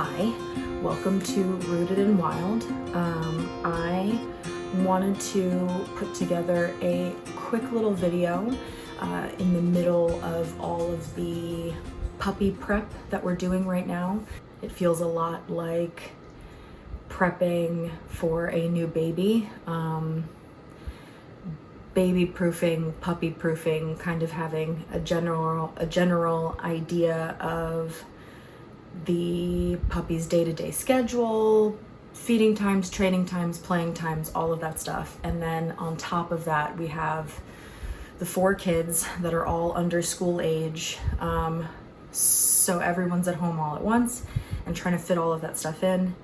Hi, welcome to Rooted and Wild. I wanted to put together a quick little video in the middle of all of the puppy prep that we're doing right now. It feels a lot like prepping for a new baby. Baby proofing, puppy proofing, kind of having a general idea of the puppy's day-to-day schedule, feeding times, training times, playing times, all of that stuff. And then on top of that, we have the 4 kids that are all under school age. So everyone's at home all at once and trying to fit all of that stuff in.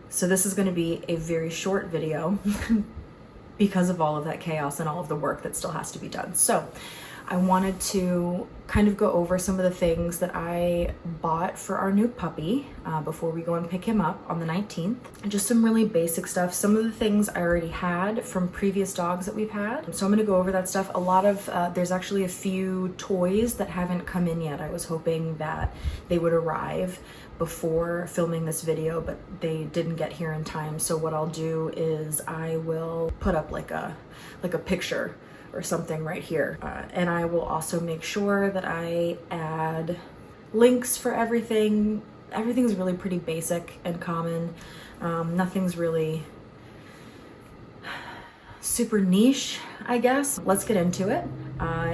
So this is going to be a very short video because of all of that chaos and all of the work that still has to be done. So I wanted to kind of go over some of the things that I bought for our new puppy before we go and pick him up on the 19th. Just some really basic stuff. Some of the things I already had from previous dogs that we've had. So I'm gonna go over that stuff. A lot of, there's actually a few toys that haven't come in yet. I was hoping that they would arrive before filming this video, but they didn't get here in time. So what I'll do is I will put up like a picture or something right here. And I will also make sure that I add links for everything. Everything's really pretty basic and common. Nothing's really super niche, I guess. Let's get into it.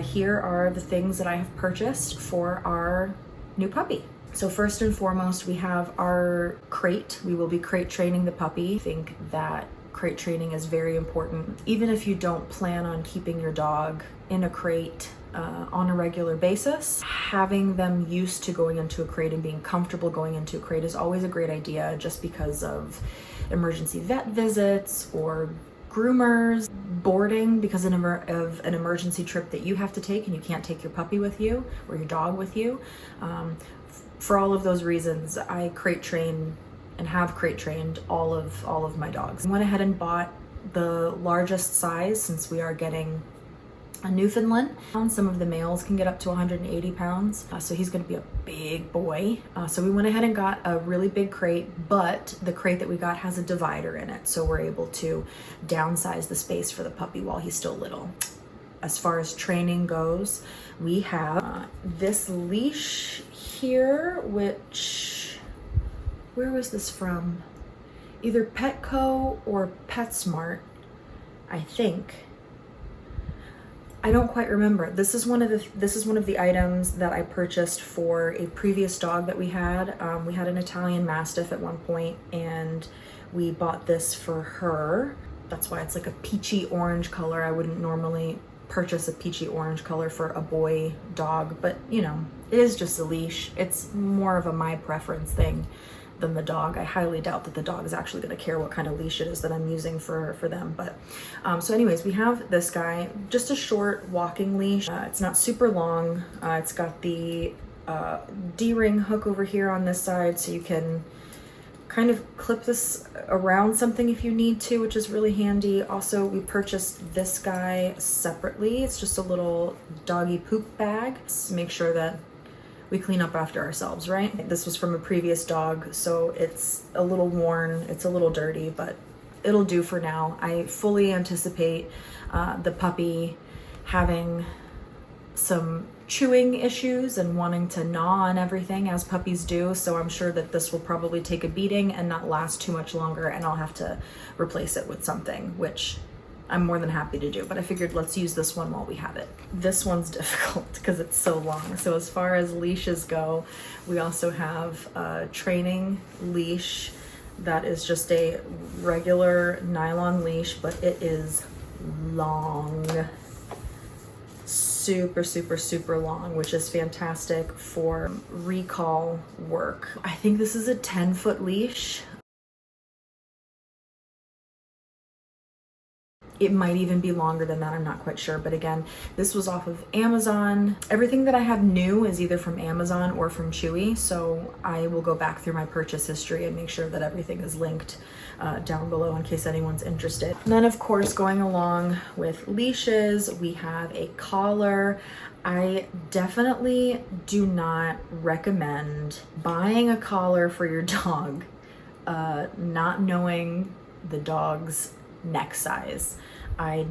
Here are the things that I have purchased for our new puppy. So first and foremost, we have our crate. We will be crate training the puppy. I think that crate training is very important. Even if you don't plan on keeping your dog in a crate on a regular basis, having them used to going into a crate and being comfortable going into a crate is always a great idea, just because of emergency vet visits or groomers, boarding because of an emergency trip that you have to take and you can't take your puppy with you or your dog with you. For all of those reasons, I crate train and have crate trained all of my dogs. I went ahead and bought the largest size since we are getting a Newfoundland. Some of the males can get up to 180 pounds, so he's gonna be a big boy. So we went ahead and got a really big crate, but the crate that we got has a divider in it, so we're able to downsize the space for the puppy while he's still little. As far as training goes, we have this leash here, which, where was this from? Either Petco or PetSmart, I think. I don't quite remember. This is one of the items that I purchased for a previous dog that we had. We had an Italian Mastiff at one point, and we bought this for her. That's why it's like a peachy orange color. I wouldn't normally purchase a peachy orange color for a boy dog, but you know, it is just a leash. It's more of a my preference thing than the dog. I highly doubt that the dog is actually going to care what kind of leash it is that I'm using for them. But so anyways, we have this guy, just a short walking leash. It's not super long. It's got the D-ring hook over here on this side, so you can kind of clip this around something if you need to, which is really handy. Also, we purchased this guy separately. It's just a little doggy poop bag. Let's make sure that we clean up after ourselves, right? This was from a previous dog, so it's a little worn, it's a little dirty, but it'll do for now. I fully anticipate the puppy having some chewing issues and wanting to gnaw on everything as puppies do, so I'm sure that this will probably take a beating and not last too much longer, and I'll have to replace it with something, which I'm more than happy to do, but I figured let's use this one while we have it. This one's difficult because it's so long. So as far as leashes go, we also have a training leash that is just a regular nylon leash, but it is long. Super long, which is fantastic for recall work. I think this is a 10-foot leash. It might even be longer than that, I'm not quite sure. But again, this was off of Amazon. Everything that I have new is either from Amazon or from Chewy, so I will go back through my purchase history and make sure that everything is linked down below in case anyone's interested. And then of course, going along with leashes, we have a collar. I definitely do not recommend buying a collar for your dog, not knowing the dog's neck size. I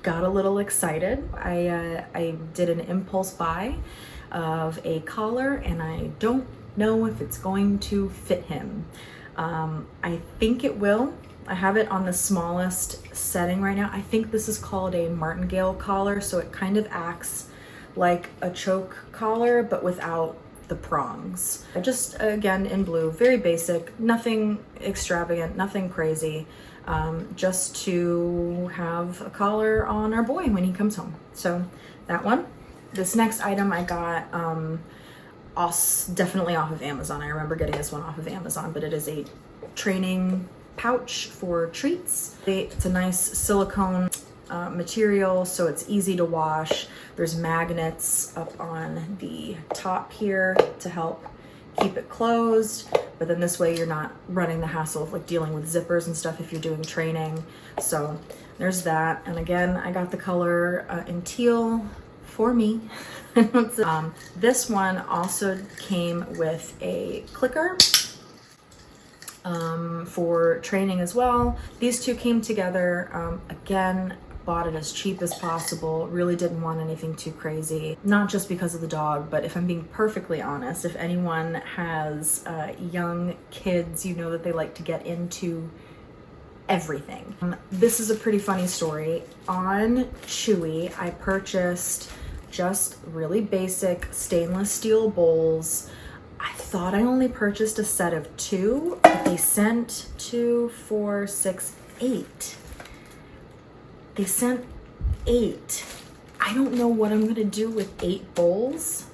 got a little excited. I did an impulse buy of a collar, and I don't know if it's going to fit him. I think it will. I have it on the smallest setting right now. I think this is called a martingale collar, so it kind of acts like a choke collar, but without the prongs. Just, again, in blue, very basic, nothing extravagant, nothing crazy, just to have a collar on our boy when he comes home. So that one. This next item I got definitely off of Amazon. I remember getting this one off of Amazon, but it is a training pouch for treats. It's a nice silicone material, so it's easy to wash. There's magnets up on the top here to help keep it closed, but then this way you're not running the hassle of like dealing with zippers and stuff if you're doing training. So there's that. And again, I got the color in teal for me. This one also came with a clicker for training as well. These two came together. Again, bought it as cheap as possible. Really didn't want anything too crazy. Not just because of the dog, but if I'm being perfectly honest, if anyone has young kids, you know that they like to get into everything. This is a pretty funny story. On Chewy, I purchased just really basic stainless steel bowls. I thought I only purchased a set of 2, but they sent 2, 4, 6, 8. They sent 8. I don't know what I'm gonna do with 8 bowls,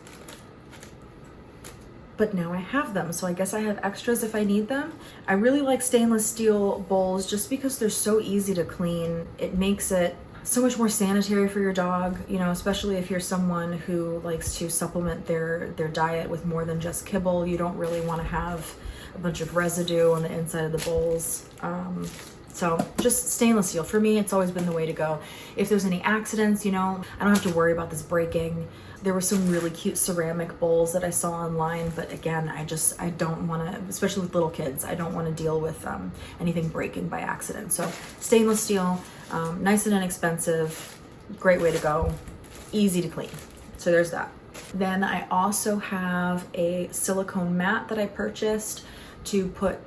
but now I have them, so I guess I have extras if I need them. I really like stainless steel bowls just because they're so easy to clean. It makes it so much more sanitary for your dog, you know, especially if you're someone who likes to supplement their diet with more than just kibble. You don't really want to have a bunch of residue on the inside of the bowls. So just stainless steel. For me, it's always been the way to go. If there's any accidents, you know, I don't have to worry about this breaking. There were some really cute ceramic bowls that I saw online, but again, I don't want to, especially with little kids, I don't want to deal with anything breaking by accident. So stainless steel, nice and inexpensive, great way to go, easy to clean. So there's that. Then I also have a silicone mat that I purchased to put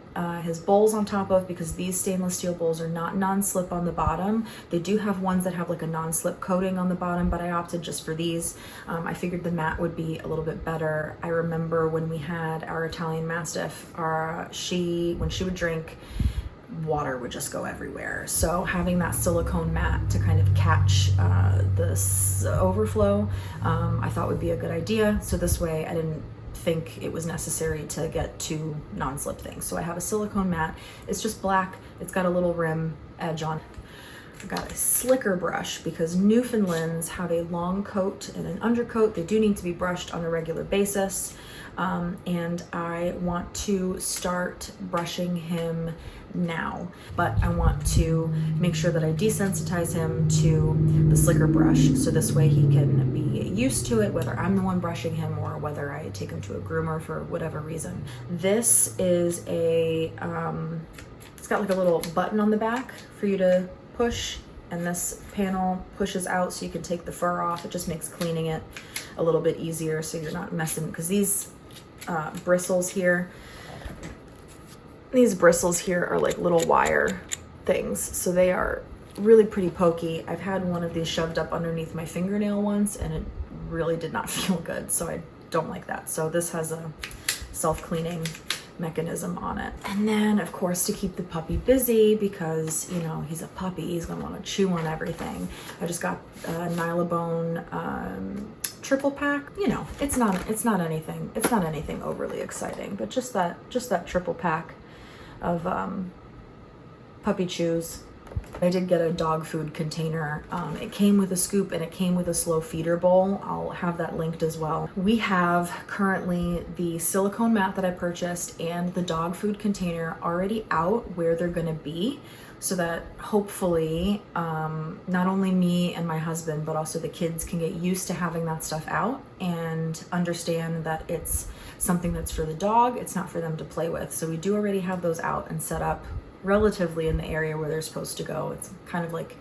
his bowls on top of, because these stainless steel bowls are not non-slip on the bottom. They do have ones that have like a non-slip coating on the bottom, but I opted just for these. I figured the mat would be a little bit better. I remember when we had our Italian Mastiff, when she would drink, water would just go everywhere. So having that silicone mat to kind of catch this overflow, I thought would be a good idea. So this way I didn't think it was necessary to get 2 non-slip things. So I have a silicone mat. It's just black. It's got a little rim edge on it. I got a slicker brush because Newfoundlands have a long coat and an undercoat. They do need to be brushed on a regular basis. And I want to start brushing him now, but I want to make sure that I desensitize him to the slicker brush, so this way he can be used to it, whether I'm the one brushing him or whether I take him to a groomer for whatever reason. This is it's got like a little button on the back for you to push, and this panel pushes out so you can take the fur off. It just makes cleaning it a little bit easier, so you're not messing, because these bristles here are like little wire things, so they are really pretty pokey. I've had one of these shoved up underneath my fingernail once, and it really did not feel good, so I don't like that. So this has a self-cleaning mechanism on it. And then of course, to keep the puppy busy, because you know he's a puppy, he's gonna want to chew on everything, I just got a Nylabone triple pack. You know, it's not anything overly exciting, but just that triple pack of puppy chews. I did get a dog food container. It came with a scoop and it came with a slow feeder bowl. I'll have that linked as well. We have currently the silicone mat that I purchased and the dog food container already out where they're gonna be. so that hopefully not only me and my husband, but also the kids can get used to having that stuff out and understand that it's something that's for the dog, it's not for them to play with. So we do already have those out and set up relatively in the area where they're supposed to go. It's kind of like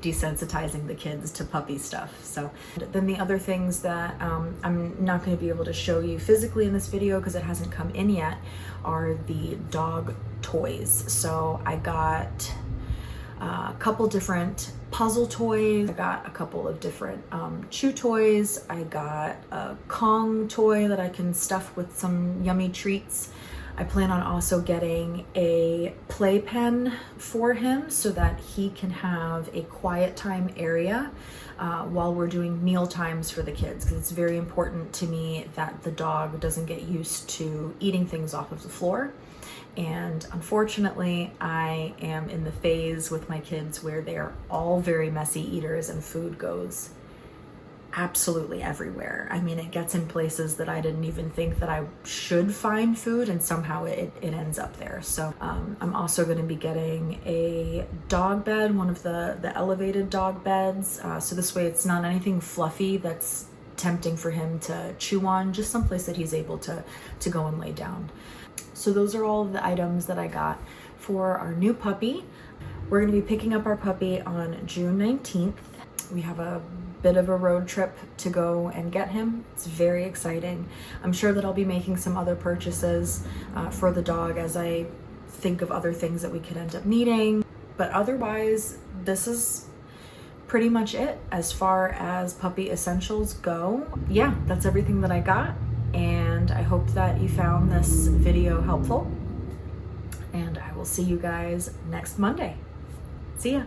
desensitizing the kids to puppy stuff. So then the other things that I'm not going to be able to show you physically in this video because it hasn't come in yet are the dog toys. So I got a couple different puzzle toys. I got a couple of different chew toys. I got a Kong toy that I can stuff with some yummy treats. I plan on also getting a playpen for him so that he can have a quiet time area while we're doing meal times for the kids, because it's very important to me that the dog doesn't get used to eating things off of the floor. And unfortunately, I am in the phase with my kids where they are all very messy eaters and food goes absolutely everywhere. I mean, it gets in places that I didn't even think that I should find food, and somehow it ends up there. So I'm also going to be getting a dog bed, one of the elevated dog beds. So this way it's not anything fluffy that's tempting for him to chew on, just someplace that he's able to go and lay down. So those are all of the items that I got for our new puppy. We're going to be picking up our puppy on June 19th. We have a bit of a road trip to go and get him. It's very exciting. I'm sure that I'll be making some other purchases for the dog as I think of other things that we could end up needing. But otherwise, this is pretty much it as far as puppy essentials go. Yeah, that's everything that I got. And I hope that you found this video helpful. And I will see you guys next Monday. See ya.